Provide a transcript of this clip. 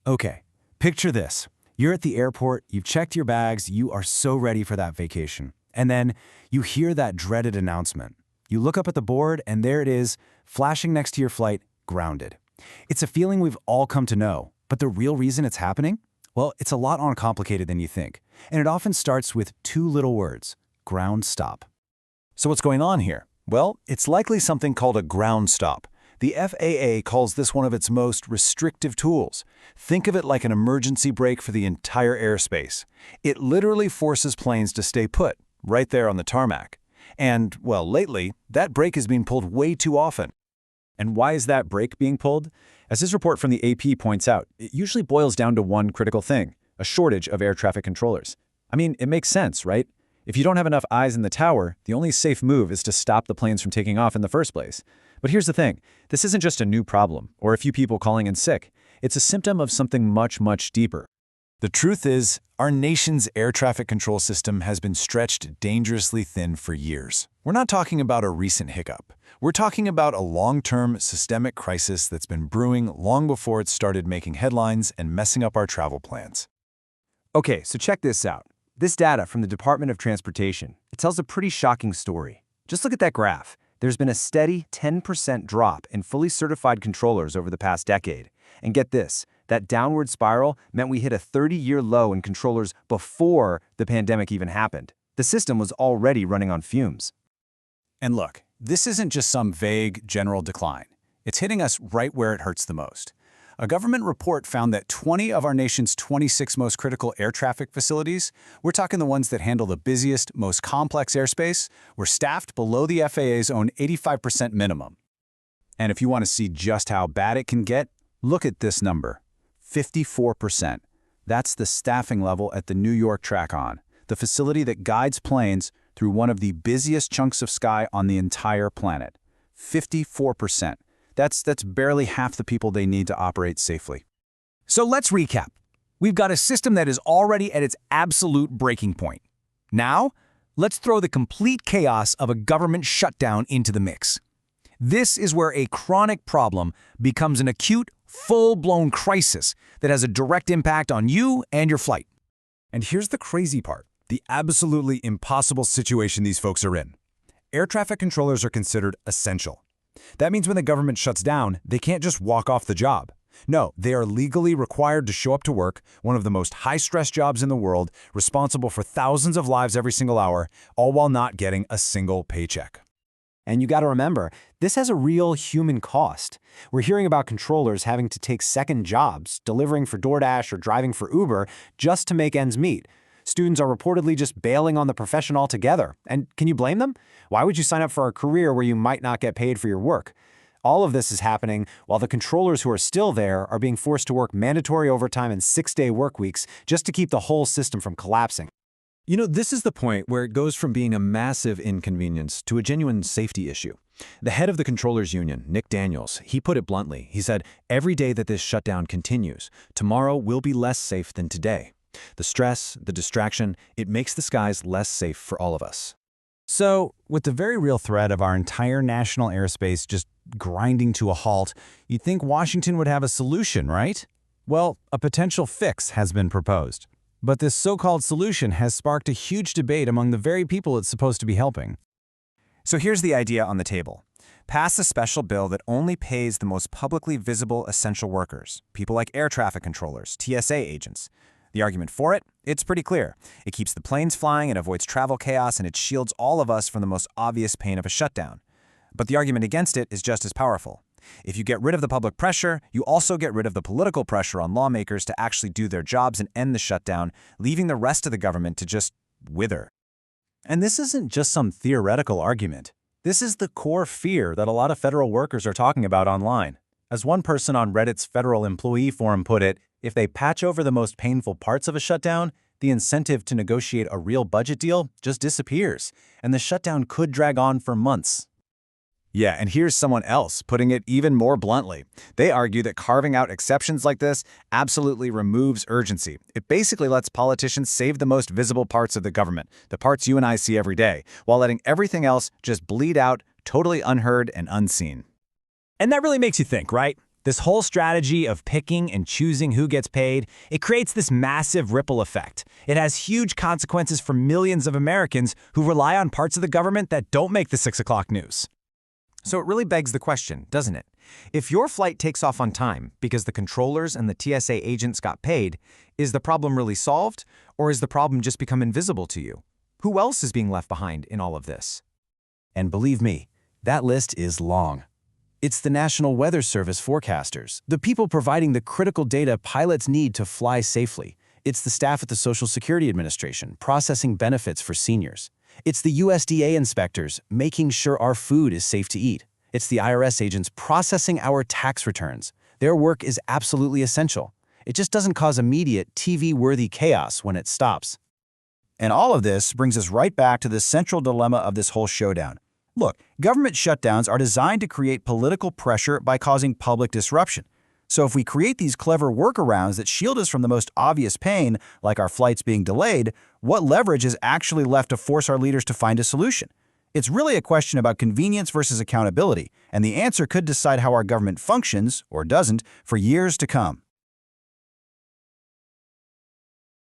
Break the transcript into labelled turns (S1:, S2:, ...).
S1: Okay, picture this. You're at the airport, you've checked your bags, you are so ready for that vacation. And then you hear that dreaded announcement. You look up at the board and there it is, flashing next to your flight, grounded. It's a feeling we've all come to know, but the real reason it's happening? Well, it's a lot more complicated than you think. And it often starts with two little words, ground stop.
S2: So what's going on here? Well, it's likely something called a ground stop. The FAA calls this one of its most restrictive tools. Think of it like an emergency brake for the entire airspace. It literally forces planes to stay put, right there on the tarmac. And, well, lately, that brake is being pulled way too often.
S3: And why is that brake being pulled? As this report from the AP points out, it usually boils down to one critical thing, a shortage of air traffic controllers. I mean, it makes sense, right? If you don't have enough eyes in the tower, the only safe move is to stop the planes from taking off in the first place. But here's the thing, this isn't just a new problem, or a few people calling in sick. It's a symptom of something much, much deeper.
S2: The truth is, our nation's air traffic control system has been stretched dangerously thin for years. We're not talking about a recent hiccup. We're talking about a long-term systemic crisis that's been brewing long before it started making headlines and messing up our travel plans.
S4: Okay, so check this out. This data from the Department of Transportation, it tells a pretty shocking story. Just look at that graph. There's been a steady 10% drop in fully certified controllers over the past decade. And get this, that downward spiral meant we hit a 30-year low in controllers before the pandemic even happened. The system was already running on fumes.
S1: And look, this isn't just some vague, general decline. It's hitting us right where it hurts the most. A government report found that 20 of our nation's 26 most critical air traffic facilities, we're talking the ones that handle the busiest, most complex airspace, were staffed below the FAA's own 85% minimum. And if you want to see just how bad it can get, look at this number, 54%. That's the staffing level at the New York TracOn, the facility that guides planes through one of the busiest chunks of sky on the entire planet. 54%. That's barely half the people they need to operate safely.
S5: So let's recap. We've got a system that is already at its absolute breaking point. Now, let's throw the complete chaos of a government shutdown into the mix. This is where a chronic problem becomes an acute, full-blown crisis that has a direct impact on you and your flight.
S6: And here's the crazy part, the absolutely impossible situation these folks are in. Air traffic controllers are considered essential. That means when the government shuts down, they can't just walk off the job. No, they are legally required to show up to work, one of the most high-stress jobs in the world, responsible for thousands of lives every single hour, all while not getting a single paycheck.
S4: And you got to remember, this has a real human cost. We're hearing about controllers having to take second jobs, delivering for DoorDash or driving for Uber, just to make ends meet. Students are reportedly just bailing on the profession altogether. And can you blame them? Why would you sign up for a career where you might not get paid for your work? All of this is happening while the controllers who are still there are being forced to work mandatory overtime and 6-day work weeks just to keep the whole system from collapsing.
S3: You know, this is the point where it goes from being a massive inconvenience to a genuine safety issue. The head of the Controllers Union, Nick Daniels, he put it bluntly. He said, "Every day that this shutdown continues, tomorrow will be less safe than today. The stress, the distraction, it makes the skies less safe for all of us."
S1: So, with the very real threat of our entire national airspace just grinding to a halt, you'd think Washington would have a solution, right? Well, a potential fix has been proposed. But this so-called solution has sparked a huge debate among the very people it's supposed to be helping.
S7: So here's the idea on the table. Pass a special bill that only pays the most publicly visible essential workers, people like air traffic controllers, TSA agents. The argument for it? It's pretty clear. It keeps the planes flying, it avoids travel chaos, and it shields all of us from the most obvious pain of a shutdown. But the argument against it is just as powerful. If you get rid of the public pressure, you also get rid of the political pressure on lawmakers to actually do their jobs and end the shutdown, leaving the rest of the government to just wither.
S1: And this isn't just some theoretical argument. This is the core fear that a lot of federal workers are talking about online. As one person on Reddit's Federal Employee Forum put it, if they patch over the most painful parts of a shutdown, the incentive to negotiate a real budget deal just disappears, and the shutdown could drag on for months.
S2: Yeah, and here's someone else putting it even more bluntly. They argue that carving out exceptions like this absolutely removes urgency. It basically lets politicians save the most visible parts of the government, the parts you and I see every day, while letting everything else just bleed out, totally unheard and unseen.
S5: And that really makes you think, right?
S3: This whole strategy of picking and choosing who gets paid, it creates this massive ripple effect. It has huge consequences for millions of Americans who rely on parts of the government that don't make the 6 o'clock news.
S7: So it really begs the question, doesn't it? If your flight takes off on time because the controllers and the TSA agents got paid, is the problem really solved, or is the problem just become invisible to you? Who else is being left behind in all of this?
S1: And believe me, that list is long. It's the National Weather Service forecasters, the people providing the critical data pilots need to fly safely. It's the staff at the Social Security Administration processing benefits for seniors. It's the USDA inspectors making sure our food is safe to eat. It's the IRS agents processing our tax returns. Their work is absolutely essential. It just doesn't cause immediate, TV-worthy chaos when it stops.
S5: And all of this brings us right back to the central dilemma of this whole showdown. Look, government shutdowns are designed to create political pressure by causing public disruption. So if we create these clever workarounds that shield us from the most obvious pain, like our flights being delayed, what leverage is actually left to force our leaders to find a solution? It's really a question about convenience versus accountability, and the answer could decide how our government functions, or doesn't, for years to come.